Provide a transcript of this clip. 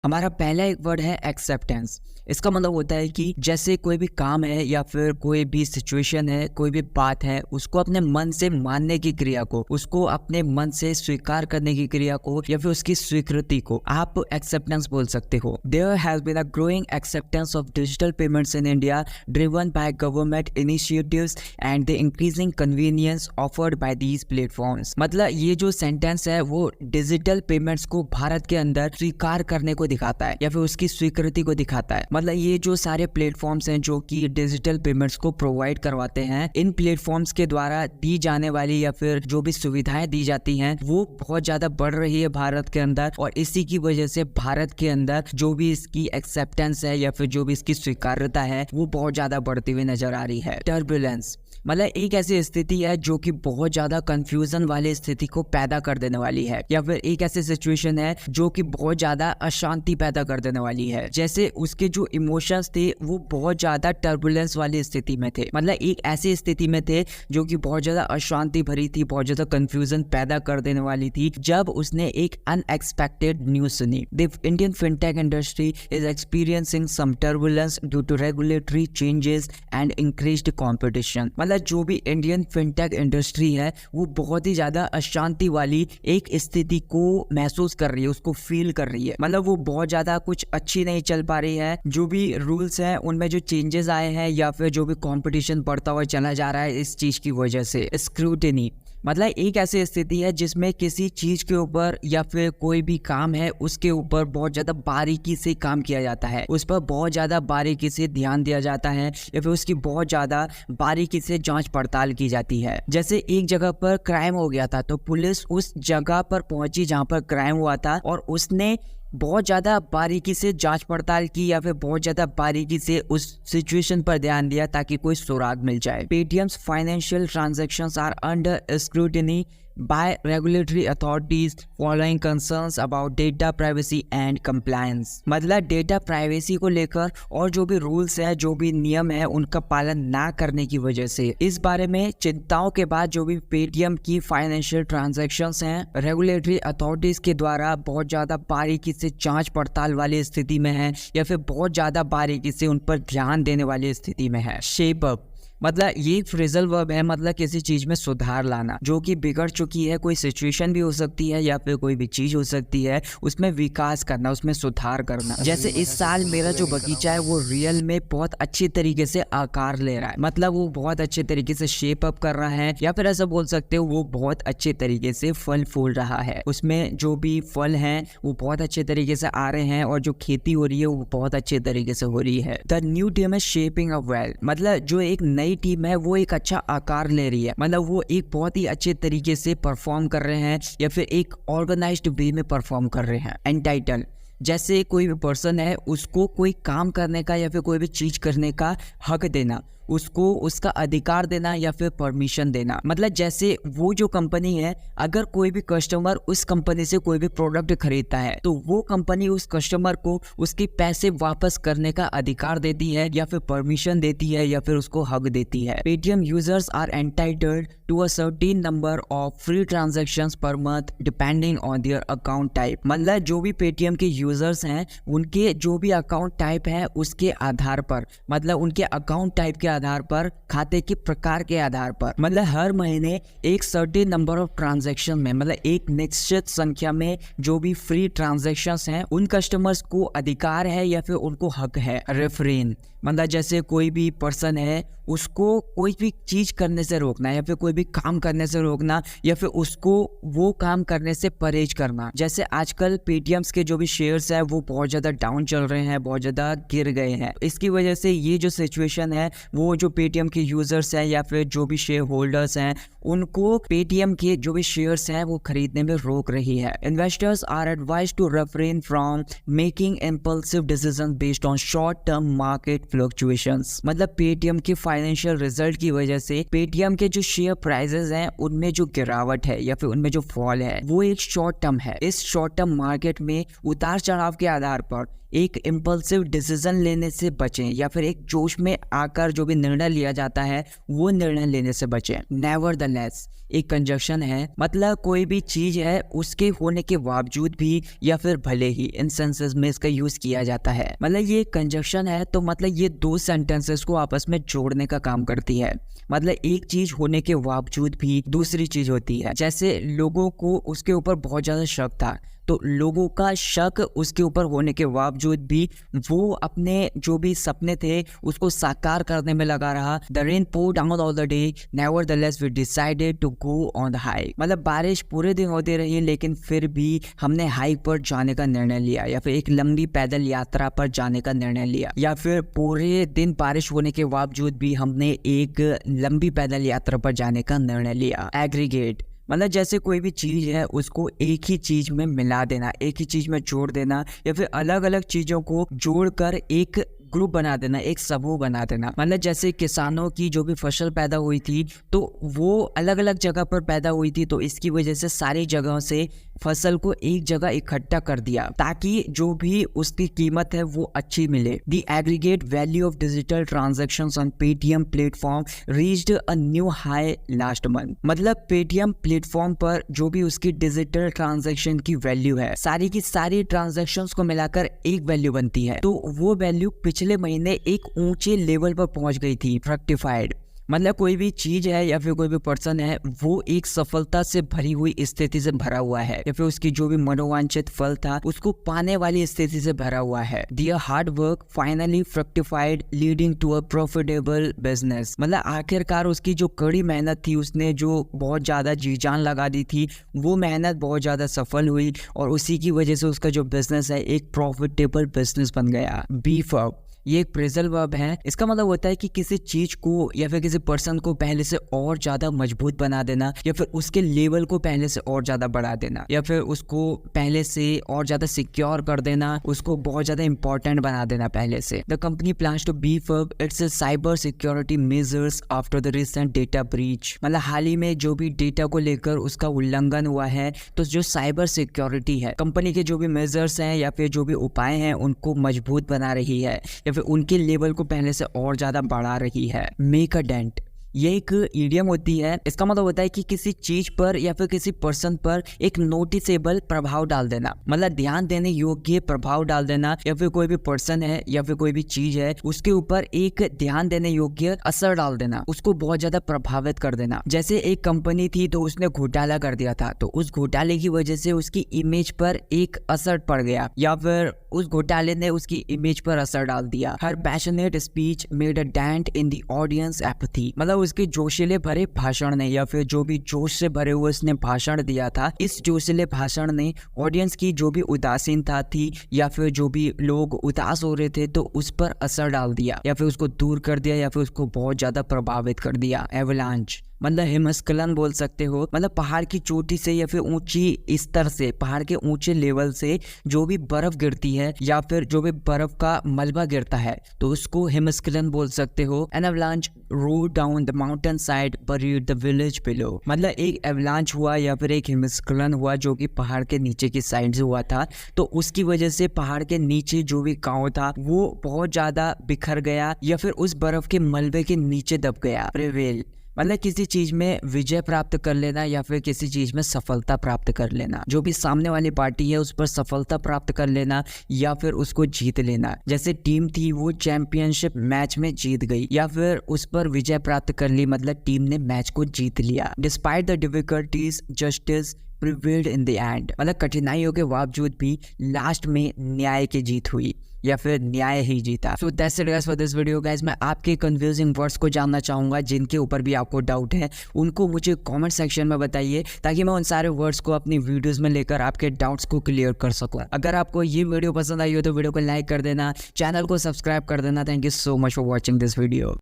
हमारा पहला एक वर्ड है एक्सेप्टेंस। इसका मतलब होता है कि जैसे कोई भी काम है या फिर कोई भी सिचुएशन है, कोई भी बात है, उसको अपने मन से मानने की क्रिया को, उसको अपने मन से स्वीकार करने की क्रिया को या फिर उसकी स्वीकृति को आप एक्सेप्टेंस बोल सकते हो। There has been a growing acceptance of digital payments in India driven by government initiatives and the increasing convenience offered by these platforms. मतलब ये जो सेंटेंस है वो डिजिटल पेमेंट्स को भारत के अंदर स्वीकार करने को दिखाता है या फिर उसकी स्वीकृति को दिखाता है। मतलब ये जो सारे प्लेटफॉर्म्स हैं जो कि डिजिटल पेमेंट्स को प्रोवाइड करवाते हैं, इन प्लेटफॉर्म्स के द्वारा दी जाने वाली या फिर जो भी सुविधाएं दी जाती हैं वो बहुत ज्यादा बढ़ रही है भारत के अंदर, और इसी की वजह से भारत के अंदर जो भी इसकी एक्सेप्टेंस है या फिर जो भी इसकी स्वीकार्यता है वो बहुत ज्यादा बढ़ती हुई नजर आ रही है। टर्बुलेंस मतलब एक ऐसी स्थिति है जो कि बहुत ज्यादा कंफ्यूजन वाली स्थिति को पैदा कर देने वाली है, या फिर एक ऐसी सिचुएशन है जो कि बहुत ज्यादा अशांति पैदा कर देने वाली है। जैसे उसके जो इमोशंस थे वो बहुत ज्यादा टर्बुलेंस वाली स्थिति में थे, मतलब एक ऐसी स्थिति में थे जो कि बहुत ज्यादा अशांति भरी थी, बहुत ज्यादा कंफ्यूजन पैदा कर देने वाली थी जब उसने एक अनएक्सपेक्टेड न्यूज सुनी। The Indian fintech industry is experiencing some turbulence due to regulatory changes and increased competition. मतलब जो भी इंडियन फिनटेक इंडस्ट्री है वो बहुत ही ज्यादा अशांति वाली एक स्थिति को महसूस कर रही है, उसको फील कर रही है। मतलब वो बहुत ज्यादा कुछ अच्छी नहीं चल पा रही है। जो भी रूल्स हैं उनमें जो चेंजेस आए हैं या फिर जो भी कंपटीशन बढ़ता हुआ चला जा रहा है इस चीज की वजह से। स्क्रूटिनी मतलब एक ऐसी स्थिति है जिसमें किसी चीज के ऊपर या फिर कोई भी काम है उसके ऊपर बहुत ज्यादा बारीकी से काम किया जाता है, उस पर बहुत ज्यादा बारीकी से ध्यान दिया जाता है या फिर उसकी बहुत ज्यादा बारीकी से जांच पड़ताल की जाती है। जैसे एक जगह पर क्राइम हो गया था तो पुलिस उस जगह पर पहुंची जहां पर क्राइम हुआ था और उसने बहुत ज्यादा बारीकी से जांच पड़ताल की या फिर बहुत ज्यादा बारीकी से उस सिचुएशन पर ध्यान दिया ताकि कोई सुराग मिल जाए। Paytm's financial transactions are under scrutiny by regulatory authorities following concerns about data privacy and compliance। मतलब डेटा प्राइवेसी को लेकर और जो भी रूल्स है, जो भी नियम है, उनका पालन ना करने की वजह से इस बारे में चिंताओं के बाद जो भी पेटीएम की फाइनेंशियल ट्रांजैक्शंस हैं रेगुलेटरी अथॉरिटीज के द्वारा बहुत ज्यादा बारीकी से जांच पड़ताल वाली स्थिति में है या फिर बहुत ज्यादा बारीकी से उन पर ध्यान देने वाली स्थिति में है। शेप अप मतलब ये फ्रेजल वर्ब है, मतलब किसी चीज में सुधार लाना जो कि बिगड़ चुकी है, कोई सिचुएशन भी हो सकती है या फिर कोई भी चीज हो सकती है, उसमें विकास करना, उसमें सुधार करना। जैसे इस साल मेरा जो बगीचा है वो रियल में बहुत अच्छी तरीके से आकार ले रहा है, मतलब वो बहुत अच्छे तरीके से शेप अप कर रहा है, या फिर ऐसा बोल सकते हो वो बहुत अच्छे तरीके से फल फूल रहा है। उसमें जो भी फल हैं वो बहुत अच्छे तरीके से आ रहे हैं और जो खेती हो रही है वो बहुत अच्छे तरीके से हो रही है। The new team is shaping up well मतलब जो एक नई टीम है वो एक अच्छा आकार ले रही है, मतलब वो एक बहुत ही अच्छे तरीके से परफॉर्म कर रहे हैं या फिर एक ऑर्गेनाइज्ड वे में परफॉर्म कर रहे हैं। एंटाइटल जैसे कोई भी पर्सन है उसको कोई काम करने का या फिर कोई भी चीज करने का हक देना, उसको उसका अधिकार देना या फिर परमिशन देना। मतलब जैसे वो जो कंपनी है अगर कोई भी कस्टमर उस कंपनी से कोई भी प्रोडक्ट खरीदता है तो वो कंपनी उस कस्टमर को उसके पैसे वापस करने का अधिकार देती है या फिर परमिशन देती है या फिर उसको हक देती है। Paytm users are entitled to a certain number of free transactions per month depending on their account type. मतलब जो भी पेटीएम के यूजर्स हैं उनके जो भी अकाउंट टाइप है उसके आधार पर, मतलब उनके अकाउंट टाइप के आधार पर, खाते के प्रकार के आधार पर, मतलब हर महीने एक सर्टेन नंबर ऑफ ट्रांजैक्शन में, मतलब एक निश्चित संख्या में जो भी फ्री ट्रांजैक्शंस हैं उन कस्टमर्स को अधिकार है या फिर उनको हक है। रेफरेन मतलब जैसे कोई भी पर्सन है उसको कोई भी चीज करने से रोकना या फिर कोई भी काम करने से रोकना या फिर उसको वो काम करने से परहेज करना। जैसे आजकल पेटीएम्स के जो भी शेयर्स है वो बहुत ज्यादा डाउन चल रहे हैं, बहुत ज्यादा गिर गए हैं, इसकी वजह से ये जो सिचुएशन है वो जो पेटीएम के यूजर्स हैं या फिर जो भी शेयर होल्डर्स हैं उनको पेटीएम के जो भी शेयर्स हैं वो खरीदने में रोक रही है। Investors are advised to refrain from making impulsive decision based on short term market fluctuations. मतलब पेटीएम के फाइनेंशियल रिजल्ट की वजह से पेटीएम के जो शेयर प्राइसेस हैं उनमें जो गिरावट है या फिर उनमें जो फॉल है वो एक शॉर्ट टर्म है। इस शॉर्ट टर्म मार्केट में उतार चढ़ाव के आधार पर एक इम्पल्सिव डिसीजन लेने से बचें या फिर एक जोश में आकर जो भी निर्णय लिया जाता है वो निर्णय लेने से बचें। नेवरदलेस एक कंजक्शन है, मतलब कोई भी चीज है उसके होने के बावजूद भी या फिर भले ही, इन सेंसेस में इसका यूज किया जाता है। मतलब ये कंजक्शन है तो मतलब ये दो सेंटेंसेस को आपस में जोड़ने का काम करती है। मतलब एक चीज होने के बावजूद भी दूसरी चीज होती है। जैसे लोगों को उसके ऊपर बहुत ज्यादा शक था, तो लोगों का शक उसके ऊपर होने के बावजूद भी वो अपने जो भी सपने थे उसको साकार करने में लगा रहा। The rain poured down all the day, nevertheless we decided to go on the hike। मतलब बारिश पूरे दिन होती रही लेकिन फिर भी हमने हाइक पर जाने का निर्णय लिया, या फिर एक लंबी पैदल यात्रा पर जाने का निर्णय लिया, या फिर पूरे दिन बारिश होने के बावजूद भी हमने एक लंबी पैदल यात्रा पर जाने का निर्णय लिया। एग्रीगेट मतलब जैसे कोई भी चीज है उसको एक ही चीज में मिला देना, एक ही चीज में जोड़ देना, या फिर अलग अलग चीजों को जोड़कर एक ग्रुप बना देना, एक समूह बना देना। मतलब जैसे किसानों की जो भी फसल पैदा हुई थी तो वो अलग अलग जगह पर पैदा हुई थी, तो इसकी वजह से सारी जगहों से फसल को एक जगह इकट्ठा कर दिया ताकि जो भी उसकी कीमत है वो अच्छी मिले। The aggregate value of digital transactions on Paytm platform reached a new high last month. मतलब पेटीएम प्लेटफॉर्म पर जो भी उसकी डिजिटल ट्रांजैक्शन की वैल्यू है, सारी की सारी ट्रांजैक्शंस को मिलाकर एक वैल्यू बनती है, तो वो वैल्यू पिछले महीने एक ऊंचे लेवल पर पहुंच गई थी, फ्रक्टिफाइड। मतलब कोई भी चीज है या फिर कोई भी पर्सन है वो एक सफलता से भरी हुई स्थिति से भरा हुआ है, या फिर उसकी जो भी मनोवांछित फल था उसको पाने वाली स्थिति से भरा हुआ है। Their hard work finally fructified leading to a profitable business. मतलब आखिरकार उसकी जो कड़ी मेहनत थी, उसने जो बहुत ज्यादा जी जान लगा दी थी, वो मेहनत बहुत ज्यादा सफल हुई और उसी की वजह से उसका जो बिजनेस है एक प्रॉफिटेबल बिजनेस बन गया। बीफ अप ये एक फ्रेजल वर्ब है। इसका मतलब होता है कि किसी चीज को या फिर किसी पर्सन को पहले से और ज्यादा मजबूत बना देना, या फिर उसके लेवल को पहले से और ज्यादा बढ़ा देना, या फिर उसको पहले से और ज्यादा सिक्योर कर देना, उसको बहुत ज्यादा इंपॉर्टेंट बना देना पहले से। The company plans to beef up its cyber security measures after the recent data breach. मतलब हाल ही में जो भी डेटा को लेकर उसका उल्लंघन हुआ है, तो जो साइबर सिक्योरिटी है, कंपनी के जो भी मेजर्स हैं या फिर जो भी उपाय हैं उनको मजबूत बना रही है, या फिर उनके लेवल को पहले से और ज्यादा बढ़ा रही है। मेक अ डेंट ये एक इडियम होती है। इसका मतलब होता है कि किसी चीज पर या फिर किसी पर्सन पर एक नोटिसेबल प्रभाव डाल देना, मतलब ध्यान देने योग्य प्रभाव डाल देना, या फिर कोई भी पर्सन है या फिर कोई भी चीज है उसके ऊपर एक ध्यान देने योग्य असर डाल देना, उसको बहुत ज्यादा प्रभावित कर देना। जैसे एक कंपनी थी तो उसने घोटाला कर दिया था, तो उस घोटाले की वजह से उसकी इमेज पर एक असर पड़ गया, या फिर उस घोटाले ने उसकी इमेज पर असर डाल दिया। हर passionate speech made a dent in the audience apathy. मतलब उसके जोशीले भरे भाषण ने या फिर जो भी जोश से भरे हुए उसने भाषण दिया था, इस जोशीले भाषण ने ऑडियंस की जो भी उदासीनता थी या फिर जो भी लोग उदास हो रहे थे तो उस पर असर डाल दिया, या फिर उसको दूर कर दिया, या फिर उसको बहुत ज्यादा प्रभावित कर दिया। एवलांच मतलब हिमस्खलन बोल सकते हो। मतलब पहाड़ की चोटी से या फिर ऊंची स्तर से, पहाड़ के ऊंचे लेवल से जो भी बर्फ गिरती है या फिर जो भी बर्फ का मलबा गिरता है तो उसको हिमस्खलन बोल सकते हो। An avalanche roared down the mountain side buried the village below. मतलब एक एवलांच हुआ या फिर एक हिमस्खलन हुआ जो कि पहाड़ के नीचे की साइड से हुआ था, तो उसकी वजह से पहाड़ के नीचे जो भी गांव था वो बहुत ज्यादा बिखर गया या फिर उस बर्फ के मलबे के नीचे दब गया। प्रिवेल मतलब किसी चीज में विजय प्राप्त कर लेना या फिर किसी चीज में सफलता प्राप्त कर लेना, जो भी सामने वाली पार्टी है उस पर सफलता प्राप्त कर लेना या फिर उसको जीत लेना। जैसे टीम थी वो चैंपियनशिप मैच में जीत गई या फिर उस पर विजय प्राप्त कर ली, मतलब टीम ने मैच को जीत लिया। Despite the difficulties justice prevailed in the end. मतलब कठिनाइयों के बावजूद भी लास्ट में न्याय की जीत हुई या फिर न्याय ही जीता। So that's it guys for this video guys. मैं आपके कंफ्यूजिंग वर्ड्स को जानना चाहूंगा, जिनके ऊपर भी आपको डाउट है उनको मुझे कमेंट सेक्शन में बताइए ताकि मैं उन सारे वर्ड्स को अपनी वीडियोस में लेकर आपके डाउट्स को क्लियर कर सकूं। अगर आपको ये वीडियो पसंद आई हो तो वीडियो को लाइक कर देना, चैनल को सब्सक्राइब कर देना। Thank you so much for watching this video.